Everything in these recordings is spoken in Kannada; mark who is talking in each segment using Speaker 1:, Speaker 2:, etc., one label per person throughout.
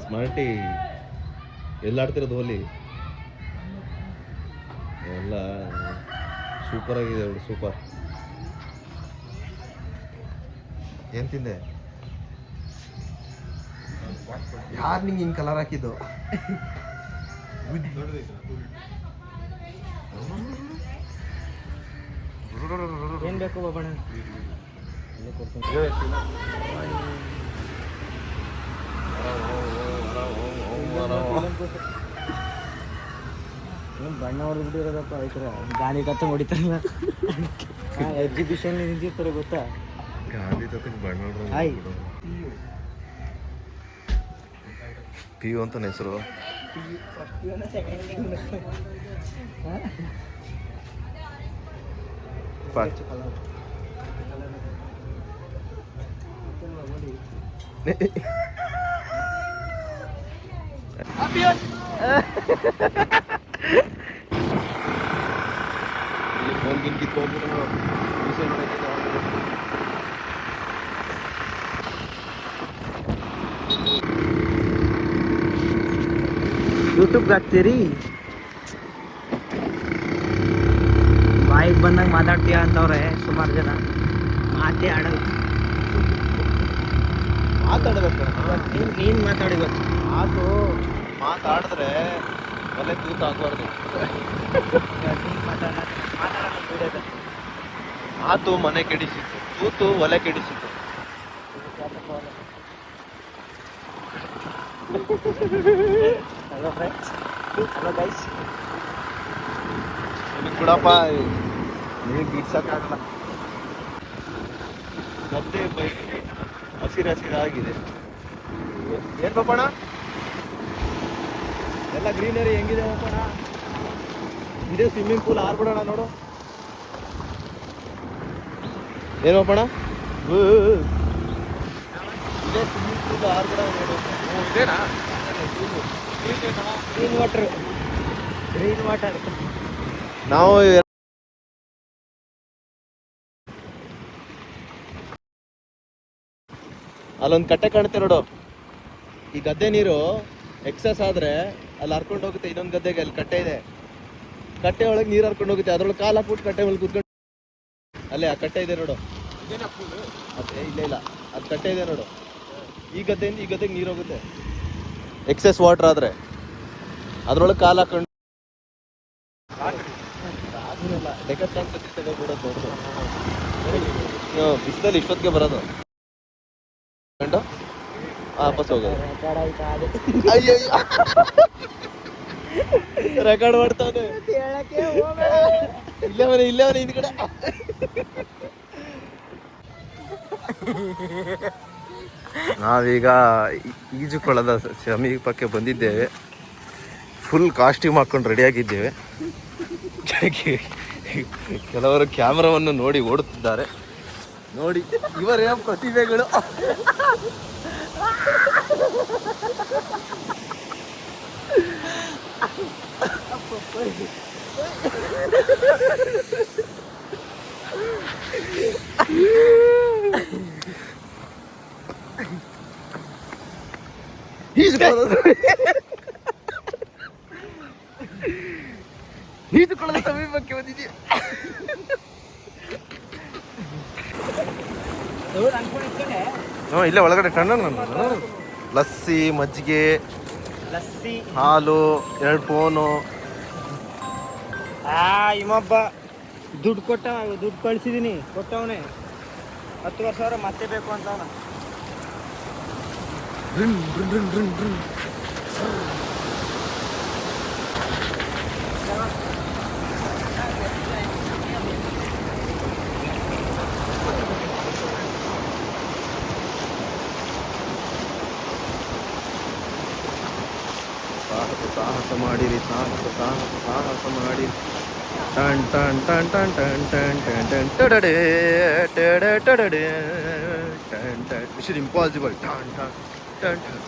Speaker 1: ಸ್ಮಾರ್ಟಿ ಎಲ್ಲಾಡ್ತಿರೋದು ಹೋಲಿ ಎಲ್ಲ ಸೂಪರ್ ಆಗಿದೆ ಅವಳು ಸೂಪರ್. ಏನು ತಿಂದೆ? ಯಾರು ನಿಂಗೆ ಹಿಂಗೆ ಕಲರ್ ಹಾಕಿದ್ದು?
Speaker 2: ಏನು ಬೇಕು ಬಾಬಣ್ಣ? ಬಣ್ಣ ಹೊಡೆದ್ಬಿಟ್ಟಿರೋದಪ್ಪ ಆಯ್ತರ ಗಾಳಿ ಕತ್ತ ಹೊಡಿತಾರಲ್ಲ ಎಕ್ಸಿಬಿಷನ್ ನಿಂತಿರ್ತಾರೆ ಗೊತ್ತಾ?
Speaker 1: ಗಾಂಧಿ ಜೊತೆಗೆ ಬಣ್ಣ ಪಿ ಯು ಅಂತಾನೆ ಹೆಸರು. ಫೋನ್ ಗಿನ್ ಕಿತ್ಕೊಂಡ್ಬಿಟ್ಟು
Speaker 2: ಯೂಟ್ಯೂಬ್ಗೆ ಹಾಕ್ತೀರಿ? ಬಾಯಿಗೆ ಬಂದಂಗೆ ಮಾತಾಡ್ತೀಯ ಅಂತವ್ರೆ ಸುಮಾರು ಜನ. ಮಾತೇ ಆಡಲ್ಲ.
Speaker 1: ಮಾತಾಡ್ಬೇಕು.
Speaker 2: ನೀನು ಮಾತಾಡಿಬೇಕು.
Speaker 1: ಮಾತಾಡಿದ್ರೆ ಒಲೆ ತೂತು ಹಾಕಬಾರ್ದು. ಮಾತು ಮನೆ ಕೆಡಿಸಿತು, ತೂತು ಒಲೆ ಕೆಡಿಸಿತು.
Speaker 2: Hello friends, hello guys.
Speaker 1: ನಿನಗೆ ಬಿಡಪ್ಪ, ನಿನಗೆ ಬಿಡ್ಸಕ್ಕಾಗಲ್ಲ. ಗದ್ದೆ ಬೈಕ್ ಹಸಿರಾಗಿದೆ. ಏನು ಪಾಪಣ ಎಲ್ಲ ಗ್ರೀನರಿ ಹೆಂಗಿದೆ ಪಾಪಣ? ಇದೇ ಸ್ವಿಮ್ಮಿಂಗ್ ಪೂಲ್ ಆರ್ಬಿಡೋಣ ನೋಡು. ಏನು ಪಾಪಣ? ಇದೇ ಸ್ವಿಮ್ಮಿಂಗ್ ಪೂಲ್ ಆರ್ಬಿಡೋಣ ನೋಡು. ಇದೇನಾ
Speaker 2: ಗ್ರೀನ್ ವಾಟರ್.
Speaker 1: ನಾವು ಅಲ್ಲೊಂದು ಕಟ್ಟೆ ಕಾಣುತ್ತೆ ನೋಡು. ಈ ಗದ್ದೆ ನೀರು ಎಕ್ಸಸ್ ಆದ್ರೆ ಅಲ್ಲಿ ಹರ್ಕೊಂಡು ಹೋಗುತ್ತೆ ಇನ್ನೊಂದು ಗದ್ದೆಗೆ. ಅಲ್ಲಿ ಕಟ್ಟೆ ಇದೆ, ಕಟ್ಟೆ ಒಳಗೆ ನೀರು ಹರ್ಕೊಂಡು ಹೋಗುತ್ತೆ. ಅದ್ರೊಳಗೆ ಕಾಲು ಹಾಕ್ಬಿಟ್ಟು ಕಟ್ಟೆ ಒಳಗೆ ಕೂತ್ಕೊಂಡು ಅಲ್ಲೇ ಆ ಕಟ್ಟೆ ಇದೆ ನೋಡು. ಅದೇ ಇಲ್ಲ ಅದು ಕಟ್ಟೆ ಇದೆ ನೋಡು. ಈ ಗದ್ದೆಯಿಂದ ಈ ಗದ್ದೆಗೆ ನೀರು ಹೋಗುತ್ತೆ ಎಕ್ಸೆಸ್ ವಾಟರ್ ಆದ್ರೆ. ಅದ್ರೊಳಗೆ ಕಾಲು ಹಾಕೊಂಡು ಡೆಕತ್ ಬಿಡೋದು ದೊಡ್ಡದು. ಬಿಸಿಲಲ್ಲಿ ಇಷ್ಟೊತ್ತಿಗೆ ಬರೋದು ಗಂಡು ವಾಪಸ್ ಹೋಗೋದು. ಅಯ್ಯೋ ರೆಕಾರ್ಡ್ ಮಾಡ್ತಾನೆ. ಇಲ್ಲೇ ಅವನೇ ಹಿಂದ್ಗಡೆ. ನಾವೀಗ ಈಜುಕೊಳದ ಸಮೀಪಕ್ಕೆ ಬಂದಿದ್ದೇವೆ. ಫುಲ್ ಕಾಸ್ಟ್ಯೂಮ್ ಹಾಕೊಂಡು ರೆಡಿಯಾಗಿದ್ದೇವೆ. ಕೆಲವರು ಕ್ಯಾಮ್ರಾವನ್ನು ನೋಡಿ ಓಡುತ್ತಿದ್ದಾರೆ. ನೋಡಿ ಇವರೇ ಪ್ರತಿಭೆಗಳು. ಈಜುಕೊಳ್ಳದ ಸಮೀಪಕ್ಕೆ ಬಂದಿದ್ದೀವಿ. ಇಲ್ಲೇ ಒಳಗಡೆ ಲಸ್ಸಿ, ಮಜ್ಜಿಗೆ, ಹಾಲು, 2 ಫೋನು.
Speaker 2: ಇಮ್ಮೊಬ್ಬ ದುಡ್ಡು ಕಳಿಸಿದೀನಿ, ಕೊಟ್ಟವನೇ 10,000 ಮತ್ತೆ ಬೇಕು ಅಂತ ಅವನ.
Speaker 1: ಸಾಹಸ ಮಾಡಿರಿ, ಸಾಹಸ ಮಾಡಿರಿ. ಟನ್ ಟನ್ ಟನ್ ಟನ್ ಟನ್ ಟನ್ ಟನ್ ಟನ್ ಟಡಡೆ ಟಡ ಟಡಡೆ ಟನ್ ಟನ್. Mission Impossible. टन टन टन टन.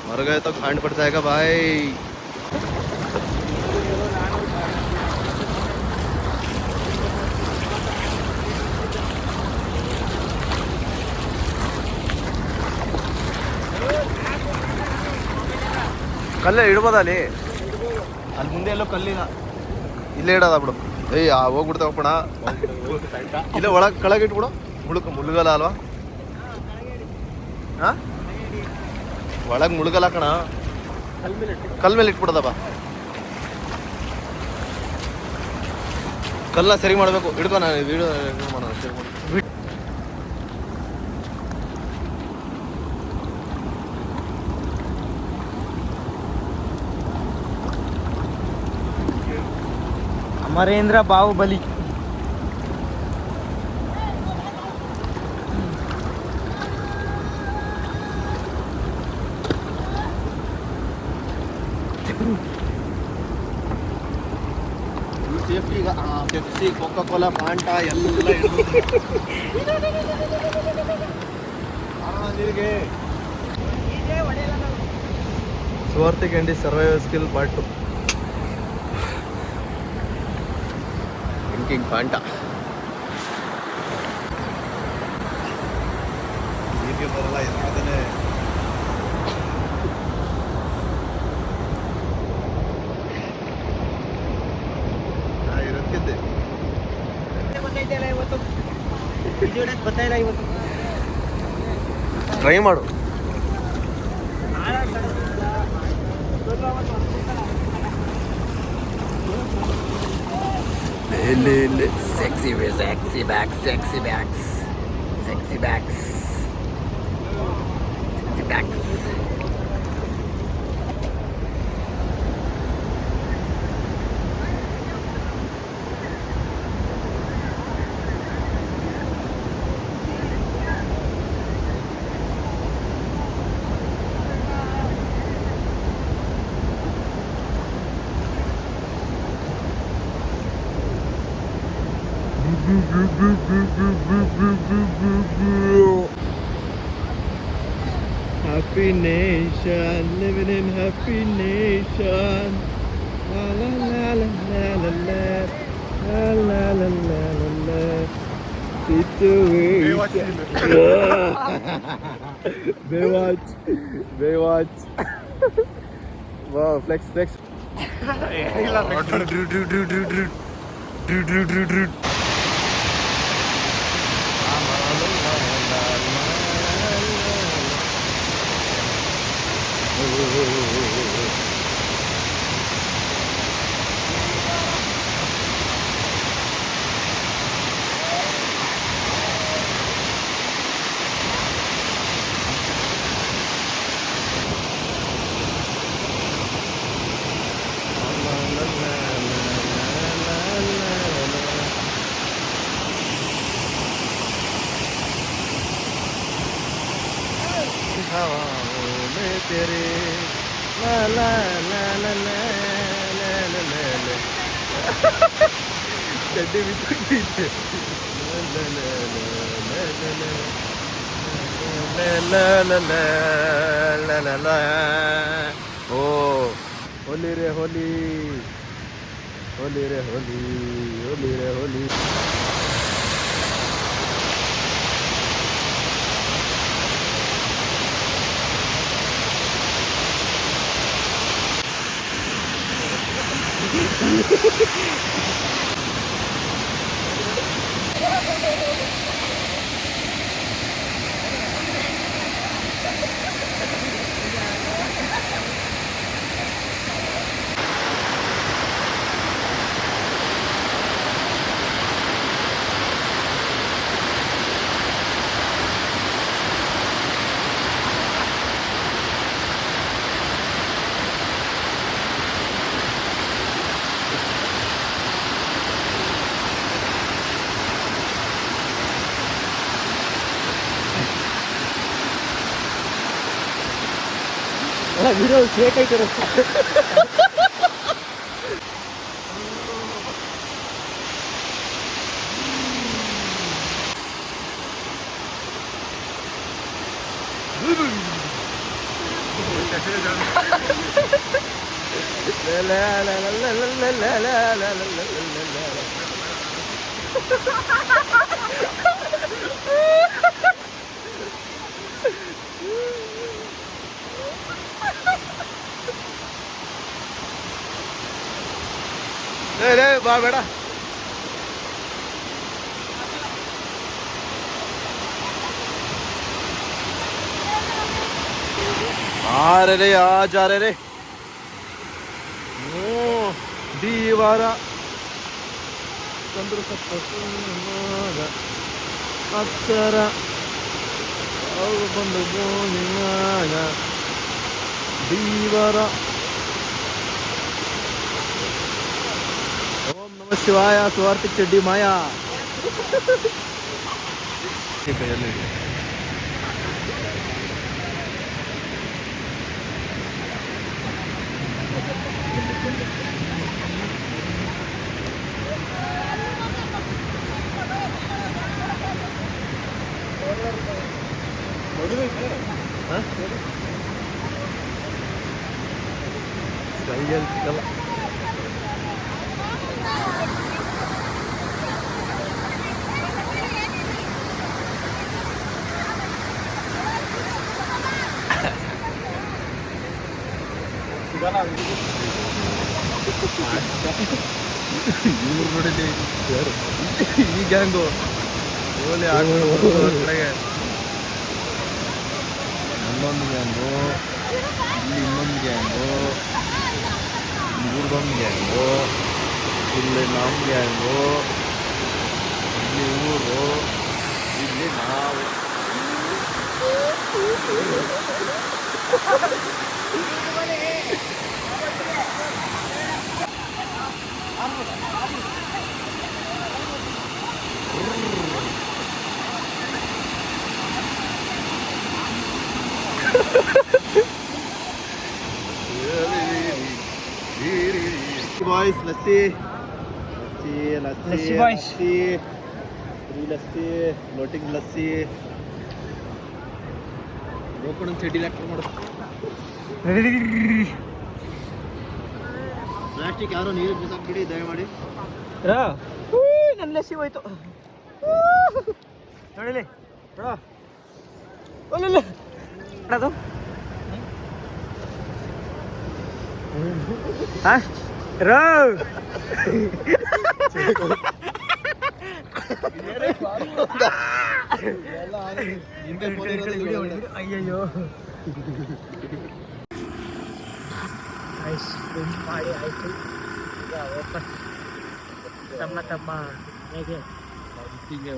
Speaker 1: मर गए तो खांड पड़ जाएगा भाई. ಕಲ್ಲೇ ಇಡ್ಬೋದ ಅಲ್ಲಿ ಮುಂದೆ ಎಲ್ಲೋ ಕಲ್ಲಿಲ್ಲ, ಇಲ್ಲೇ ಇಡೋದ ಬಿಡು. ಏಯ್ ಹೋಗ್ಬಿಡ್ತಾವ ಕಣ, ಇಲ್ಲೇ ಒಳಗೆ ಕೆಳಗೆ ಇಟ್ಬಿಡು. ಮುಳುಗಲ್ಲ ಅಲ್ವಾ? ಹಾಂ, ಒಳಗೆ ಮುಳುಗಲ್ಲ ಕಣ, ಕಲ್ ಮೇಲೆ ಇಟ್ಬಿಡೋದಪ್ಪ. ಕಲ್ಲ ಸರಿ ಮಾಡಬೇಕು. ಹಿಡ್ಕೊ, ನಾನು ವಿಡಿಯೋ ಮಾಡೋಣ, ಸರಿ ಮಾಡಿ.
Speaker 2: ಅಮರೇಂದ್ರ ಬಾಹುಬಲಿ.
Speaker 1: ಸೇಫ್ಟಿ ಈಗ ಪೆಪ್ಸಿ, ಕೋಕಾ ಕೋಲಾ, ಫಾಂಟಾ ಎಲ್ಲ ನೀರಿಗೆ. ಸ್ವಾರ್ಥಿ candy survival skill part 2. Drinking Fanta. ನೀರಿಗೆ ಬರಲ್ಲ ಇದ್ರೊಳಗನೆ. ಇರೋದ್ಕಿದ್ದೆ
Speaker 2: ಗೊತ್ತಾಯಿಲ್ಲ ಇವತ್ತು.
Speaker 1: ಟ್ರೈ ಮಾಡು.
Speaker 2: Sexy bags.
Speaker 1: Happy nation, living in happy nation. La la la la la la la la la la la la la. Situation. Baywatch. Wow, flex. हवाओं में तेरे ला ला ला ला ला ला ला ला ला चड्डी भी पीछे ला ला ला ला ला ला ला ला ओ होली रे होली होली रे होली होली रे होली ವಿಡಿಯೋ ಫೇಕ್ ಐತೆ ಬಾ ಬೇಡ. आ रे आ जा रे ओ दीवारा चंद्र सप्तमाग अक्षर और बंद बोनियाग दीवारा. ओम नमः शिवाय स्वार्थिक चड्डी माया. ಇವ್ರು ನೋಡಿದ್ದೆ ಈ ಗ್ಯಾಂಗು ಓಲೆ ಕಡೆಗೆ ಇನ್ನೊಂದು ಗ್ಯಾಂಗು, ಇಲ್ಲಿ ಇನ್ನೊಂದು ಗ್ಯಾಂಗು, ಇವ್ರದೊಂದು ಗ್ಯಾಂಗು, ಇಲ್ಲಿ ನಮ್ಮ ಗ್ಯಾಂಗು, ಇಲ್ಲಿ ಊರು, ಇಲ್ಲಿ ನಾವು. Boys lassi lassi lassi
Speaker 2: lassi boys.
Speaker 1: Lassi free lassi ಲೋಟಿಂಗ್ ಲಸ್ಸಿ ಹೋಗ್ಕೊಂಡು ಚಡ್ಡಿ ಲಾಕ್ಟರ್ ಮಾಡು. ಪ್ಲಾಸ್ಟಿಕ್ ಯಾರೋ ನೀರು ಬಿಸಾಕ್ಬಿಡಿ ದಯಮಾಡಿ.
Speaker 2: ನನ್ನ ಲಸ್ಸಿ ಹೋಯ್ತು ನೋಡಿಲಿ ಅದು ಅಯ್ಯಯ್ಯೋ ಐಸ್ ಕ್ರೀಮ್ ಮಾಡಿ ಆಯ್ತು. ಈಗ ವಾಪಸ್ ತಮ್ಮ ಹೇಗೆ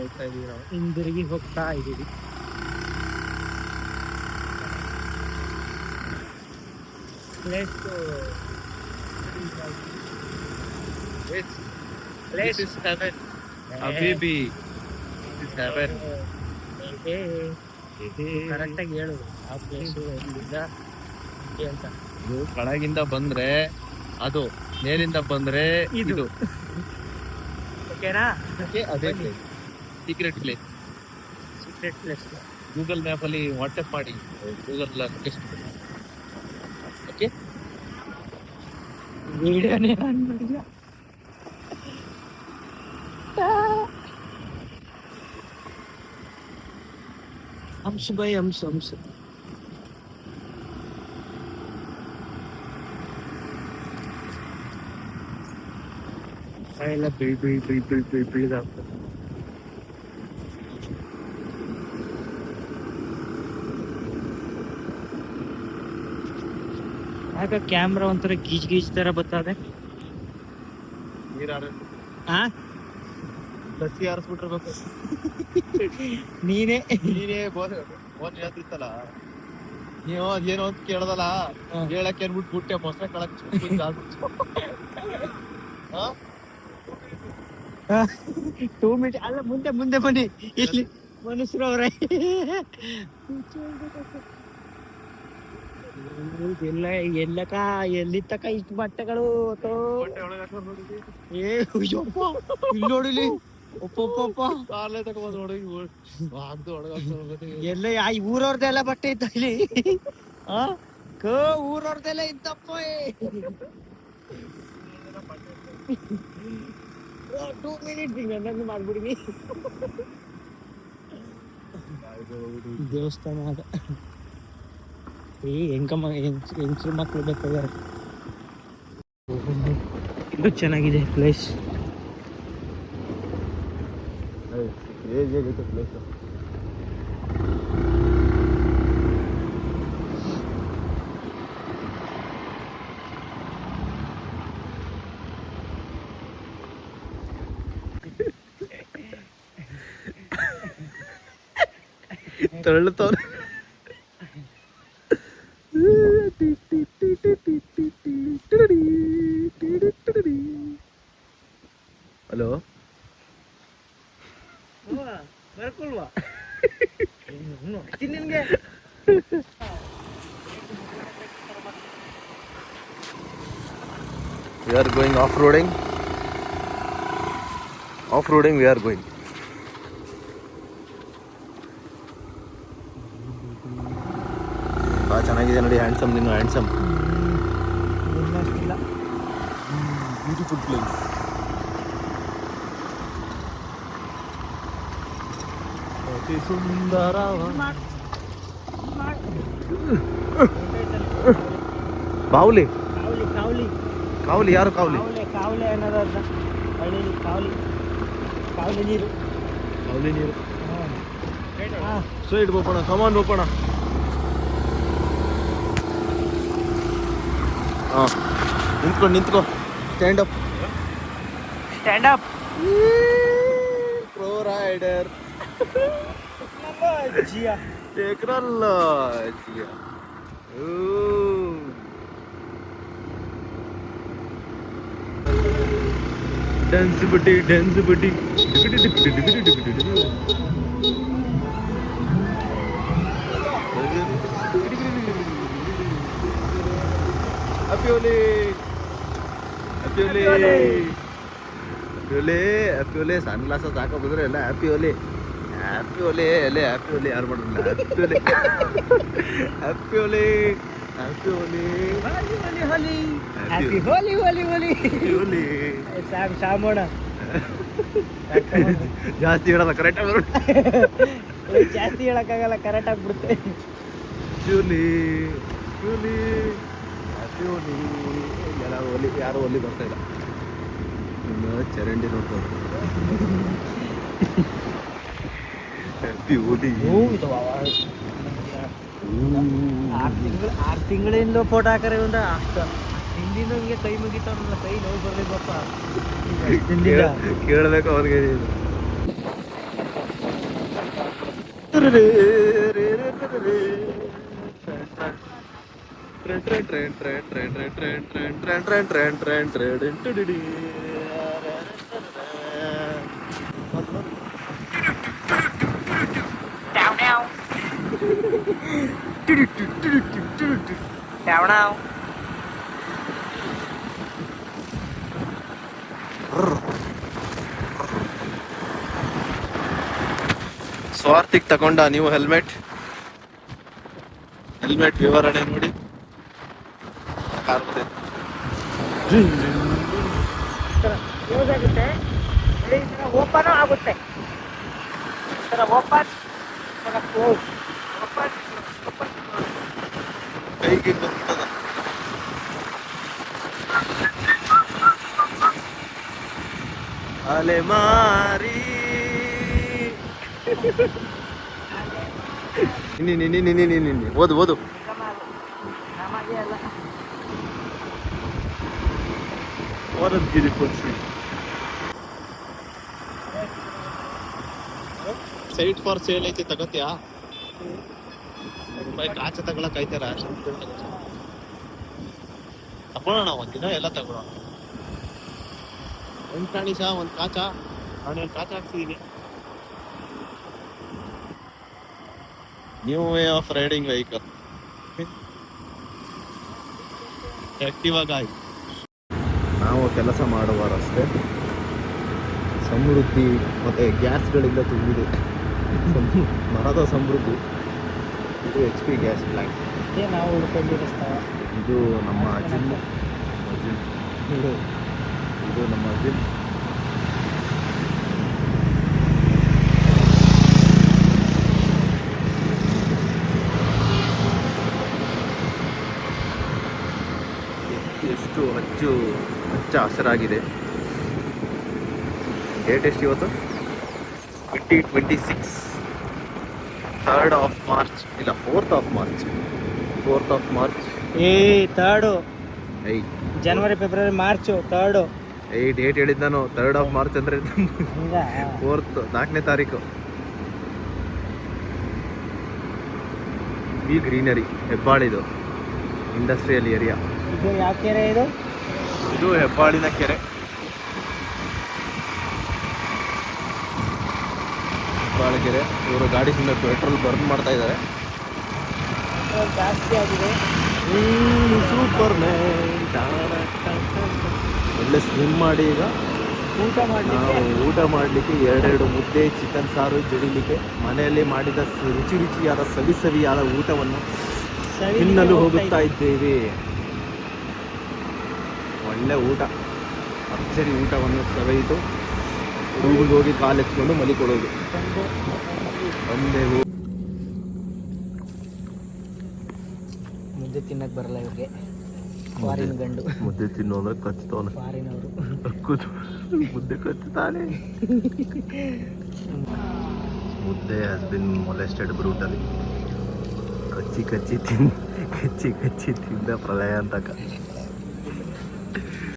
Speaker 2: ಹೋಗ್ತಾ ಇದೀವಿ ನಾವು, ಹಿಂದಿರುಗಿ ಹೋಗ್ತಾ ಇದ್ದೀವಿ. Place
Speaker 1: This is heaven. Habibi. This is heaven.
Speaker 2: ಕರೆಕ್ಟಾಗಿ ಹೇಳು ಆ ಪ್ಲೇಸು ಎಲ್ಲಿಂದ ಅಂತ.
Speaker 1: ಇದು ಕೆಳಗಿಂದ ಬಂದ್ರೆ ಅದು, ಮೇಲಿಂದ ಬಂದ್ರೆ ಇದು.
Speaker 2: ಓಕೆನಾ?
Speaker 1: ಅದೇ place, secret place.
Speaker 2: Secret place
Speaker 1: Google map ಅಲ್ಲಿ ವಾಟ್ಸ್ಆಪ್ ಮಾಡಿ, ಗೂಗಲ್ ಲೊಕೇಶನ್. ಓಕೆ,
Speaker 2: ವಿಡಿಯೋನೇ ಆನ್ ಮಾಡಿಲ್ಲ. ಹಂಸ ಬೈ ಹಂಸ ಹಂಸ ಎಲ್ಲ ಬೆಳಿದಾಗ್ತದೆ. ಆಗ ಕ್ಯಾಮ್ರಾ ಒಂಥರ ಗೀಜ್ ಗೀಜ್ ತರ ಬರ್ತದೆ. ಆ
Speaker 1: ಲಸ್ಸಿ ಹಾರಿಸ್ಬಿಟ್ಟಿರ್ಬೇಕು.
Speaker 2: ನೀನೇ
Speaker 1: ಫೋನ್ ಹೇಳ್ತಿತ್ತಲ್ಲ, ನೀವು ಏನೋ ಅಂತ ಕೇಳ್ದಲ್ಲ, ಹೇಳಕ್ಕೆ ಅನ್ಬಿಟ್ಟು ಬಿಟ್ಟೆ ಮೊಸಳೆ ಕಳಕ್
Speaker 2: 2 ಮಿನಿಟ್ ಅಲ್ಲ, ಮುಂದೆ ಬನ್ನಿ. ಇಲ್ಲಿ ಮನುಷ್ಯರು ಅವ್ರೆ ಎಲ್ಲ ಎಲ್ಲಕ ಎಲ್ಲಿ ತಕ ಇಷ್ಟು ಬಟ್ಟೆಗಳು ಇಲ್ಲಿ ನೋಡಿಲಿ ಎಲ್ಲ ಈ ಊರವ್ರದ್ದೆಲ್ಲ ಬಟ್ಟೆ ಇತ್ತ ಇಲ್ಲಿ. ಊರವ್ರದ್ದೆಲ್ಲ ಇತ್ತಪ್ಪ. 2 ಮಿನಿಟ್ಸ್ ನನ್ನ ಮಾಡ್ಬಿಡಿ. ದೇವಸ್ಥಾನ ಅದ. ಹೆಂಗಸ್ರು ಮಕ್ಳು ಬೇಕಾದ್ರೆ ಚೆನ್ನಾಗಿದೆ ಪ್ಲೇಸ್.
Speaker 1: ಹೇಗೈತೆ ಪ್ಲೇಸ್? ತಳ್ಳುತ್ತವ್ರೆ. ಹಲೋ,
Speaker 2: ಬರ್ಕೊಲ್ವಾ ನಿನ್ಗೆ?
Speaker 1: we are going off-roading. Off-roading we are going. ಬಾ, ಚೆನ್ನಾಗಿದೆ ನೋಡಿ. ಹ್ಯಾಂಡ್ಸಮ್, ನೀನು ಹ್ಯಾಂಡ್ಸಮ್. Beautiful place. ಅತಿ ಸುಂದರ. ಬಾವುಲಿ
Speaker 2: ಕಾವಲಿ
Speaker 1: ಕಾವಲಿ ಯಾರು? ಕಾವಲಿ
Speaker 2: ಕಾವಲಿ ಅನ್ನೋದ ಹಳ್ಳಿಲಿ ಕಾವಲಿ ನೀರು.
Speaker 1: ಕಾವಲಿ ನೀರು. ಸ್ಟ್ರೈಟ್ ಬೋಪಣ, ಕಮಾನ್ ಬೋಪಣ. ಹಾಂ, ನಿಂತ್ಕೋ. Stand up. Pro rider.
Speaker 2: ಜಿಯಾ
Speaker 1: ಟೇಕ್ರಲ್ಲ ಜಿಯಾ. ಡ್ಯಾನ್ಸ್ ಬಿಟ್ಟಿ. ಹ್ಯಾಪಿ ಸನ್ ಗ್ಲಾಸಸ್ ಹಾಕೋಬಿದ್ರೆ ಎಲ್ಲ ಹ್ಯಾಪಿ ಓಲಿ ಎಲ್ಲ ಹ್ಯಾಪಿ ಓಲಿ ಯಾರು ಮಾಡೋದಿಲ್ಲ. ಹ್ಯಾಪಿ ಓಲಿ.
Speaker 2: ಸಾಮೋಣ
Speaker 1: ಜಾಸ್ತಿ ಹೇಳಲ್ಲ, ಕರೆಕ್ಟಾಗಿ ಬರೋಣ.
Speaker 2: ಜಾಸ್ತಿ ಹೇಳಕ್ಕಾಗಲ್ಲ, ಕರೆಕ್ಟ್ ಆಗ್ಬಿಡುತ್ತೆ.
Speaker 1: ಯಾರು ಒಲಿ ಬರ್ತಾ ಇಲ್ಲ. ನಿಮ್ಮ ಚರಂಡಿ ನೋಡ್ತಾರೆ. ಹ್ಯಾಪಿ ಓಲಿ.
Speaker 2: 6 ತಿಂಗಳಿಂದ ಫೋಟೋ ಹಾಕರೆ ಒಂದು ಅಷ್ಟು ಹಿಂದಿನ ಹಿಂಗೆ ಕೈ ಮುಗಿತಾರಲ್ಲ, ಕೈ ನೋವು ಬರ್ಲಿಕ್ಕಪ್ಪ.
Speaker 1: ಕೇಳಬೇಕು ಅವ್ರಿಗೆ. ಸ್ವಾರ್ಥಿಗೆ ತಗೊಂಡ ನೀವು ಹೆಲ್ಮೆಟ್ ವಿವರಣೆ ನೋಡಿ.
Speaker 2: ಯೂಸ್ ಆಗುತ್ತೆ, ಓಪನ್ ಆಗುತ್ತೆ. ಓಪನ್ ಕ್ಲೋಸ್,
Speaker 1: ಕೈಗೆ ಬಂದ್ಬಿಟ್ಟದ. ಅಲೆಮಾರಿ ಓದು. What a beautiful tree. Site for sale ಐತಿ, ತಗೋತಿಯಾ? ರೂಪಾಯಿ ಕಾಚ ತಗೊಳಕ್ ಐತಾರ. ತಗೊಳ್ಳೋಣ ಒಂದಿನ, ಎಲ್ಲ ತಗೊಳ್ಳೋಣ. ಒಂದು ಪ್ರಾಣಿ ಸಹ, ಒಂದು ಕಾಚ. ನಾನು ಕಾಚ ಹಾಕ್ಸಿದೀನಿ. New way of riding vehicle, Activa ಗಾಡಿ. ನಾವು ಕೆಲಸ ಮಾಡುವರಷ್ಟೇ ಸಮೃದ್ಧಿ ಮತ್ತು ಗ್ಯಾಸ್ಗಳಿಂದ ತುಂಬಿದೆ. ಮರದ ಸಮೃದ್ಧಿ. ಇದು HP ಗ್ಯಾಸ್ ಪ್ಲಾಂಟ್.
Speaker 2: ನಾವು ಹುಡ್ಕೊಂಡಿರೋ ಸ್ಥಳ.
Speaker 1: ಇದು ನಮ್ಮ ಜಿಮ್. ಇದು ನಮ್ಮ ಜಿಮ್. ಎಷ್ಟು ಹಚ್ಚ ಹಸಿರಾಗಿದೆ. ಡೇಟ್ ಎಷ್ಟು ಇವತ್ತು? 2026 3rd ಆಫ್ ಮಾರ್ಚ್, ಇಲ್ಲ 4th of March. 4th of March.
Speaker 2: Third
Speaker 1: 8
Speaker 2: January February March third.
Speaker 1: Date ಹೇಳಿದ್ದು ನಾನು. 3rd ಆಫ್ ಮಾರ್ಚ್ ಅಂದರೆ
Speaker 2: ಹಂಗ
Speaker 1: 4th 4ನೇ ತಾರೀಕು. ಈ ಗ್ರೀನರಿ ಹೆಬ್ಬಾಳಿದು ಇಂಡಸ್ಟ್ರಿಯಲ್ ಏರಿಯಾ.
Speaker 2: ಇದು ಯಾವ ಕೆರೆ ಇದು?
Speaker 1: ಇದು ಹೆಬ್ಬಾಳಿನ ಕೆರೆ. ಹೆಬ್ಬಾಳಿ ಕೆರೆ. ಇವರು ಗಾಡಿ ಸುಮ್ಮನೆ ಪೆಟ್ರೋಲ್ ಬರ್ನ್ ಮಾಡ್ತಾ ಇದ್ದಾರೆ.
Speaker 2: ಜಾಸ್ತಿ ಆಗಿದೆ.
Speaker 1: ಸೂಪರ್ ಒಳ್ಳೆ ಸ್ವಿಮ್ ಮಾಡಿ ಈಗ
Speaker 2: ಊಟ ಮಾಡಿ
Speaker 1: ನಾವು ಊಟ ಮಾಡಲಿಕ್ಕೆ 2 ಮುದ್ದೆ ಚಿಕನ್ ಸಾರು ಜಡಿಲಿಕ್ಕೆ ಮನೆಯಲ್ಲಿ ಮಾಡಿದ ರುಚಿ ರುಚಿಯಾದ ಸವಿಯಾದ ಊಟವನ್ನು ತಿನ್ನಲು ಹೋಗುತ್ತಾ ಇದ್ದೇವೆ. ಒಳ್ಳೆ ಊಟ, ಭರ್ಜರಿ ಊಟವನ್ನು ಸವೆಯಿತು ರೂಮಿಗೆ ಹೋಗಿ ಕಾಲೆತ್ಕೊಂಡು ಮಲಿಕೊಡೋದು. ಒಂದೇ
Speaker 2: ಮುದ್ದೆ ತಿನ್ನಕ್ಕೆ ಬರಲ್ಲ ಇವ್ರಿಗೆ. ಫಾರಿನ್ ಗಂಡು
Speaker 1: ಮುದ್ದೆ ತಿನ್ನೋದ್ರೆ ಕಚ್ತವನ.
Speaker 2: ಫಾರಿನ್ ಅವರು
Speaker 1: ಮುದ್ದೆ ಕಚ್ಚುತ್ತಾನೆ. ಮುದ್ದೆ ಹ್ಯಾಸ್ ಬಿನ್ ಮೊಲೆಸ್ಟೆಡ್ ಬ್ರೂಟಲಿ. ಕಚ್ಚಿ ತಿಂದ ಪ್ರಳಯ ಅಂತ.